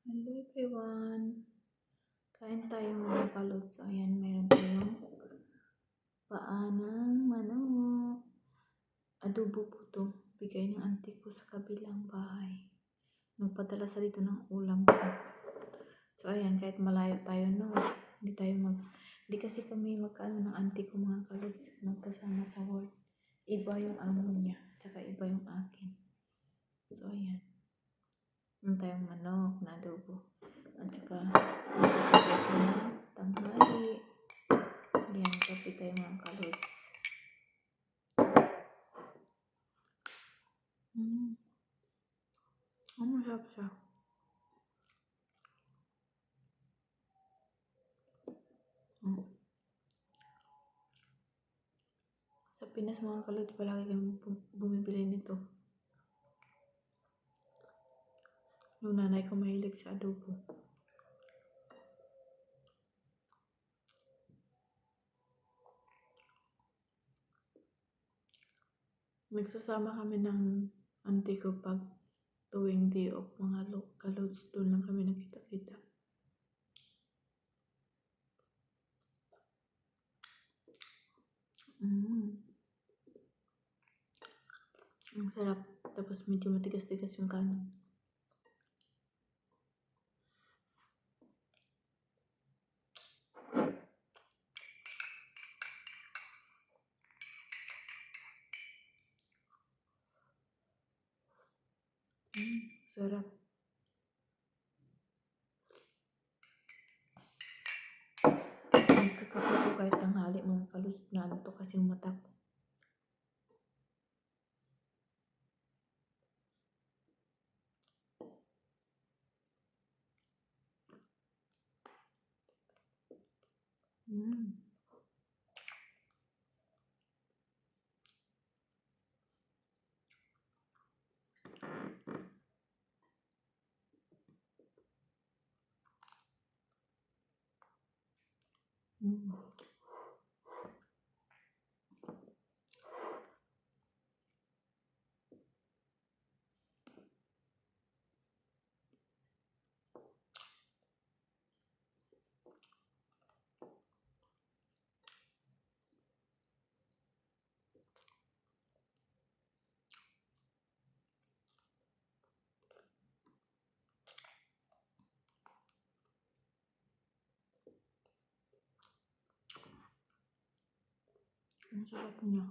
Hello everyone! Kain tayo mga kalods. Ayan, meron tayong paa ng manok. Adobo po to. Bigay ng auntie ko sa kabilang bahay. Nagpadala sa dito ng ulam ko. So ayan, kahit malayo tayo no, hindi kasi kami magkano ng auntie ko mga kalods. Magkasama sa work. Iba yung amo niya, tsaka iba yung akin. So ayan. Meron tayong manok na adobo. At saka ito na tanghali. Ayan, kape tayo mga kalods. Masarap siya. Sa Pinas mga kalods, palagi kami bumibili nito. Yung nanay ko mahilig sa adobo. Nagsasama kami ng auntie ko pag tuwing day off mga kalods. Doon lang kami nakita-kita. Ang sarap. Tapos medyo matigas-tigas yung kanin. Sarap. Nagkakape ko kahit tanghali mga kalods na to kasi mata ko. Ang sarap niya.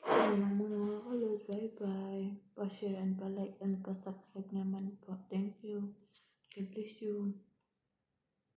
Ayun lang muna mga kalods. Bye-bye. Pa-share and pa-like and pa-subscribe naman po. Thank you. God bless you.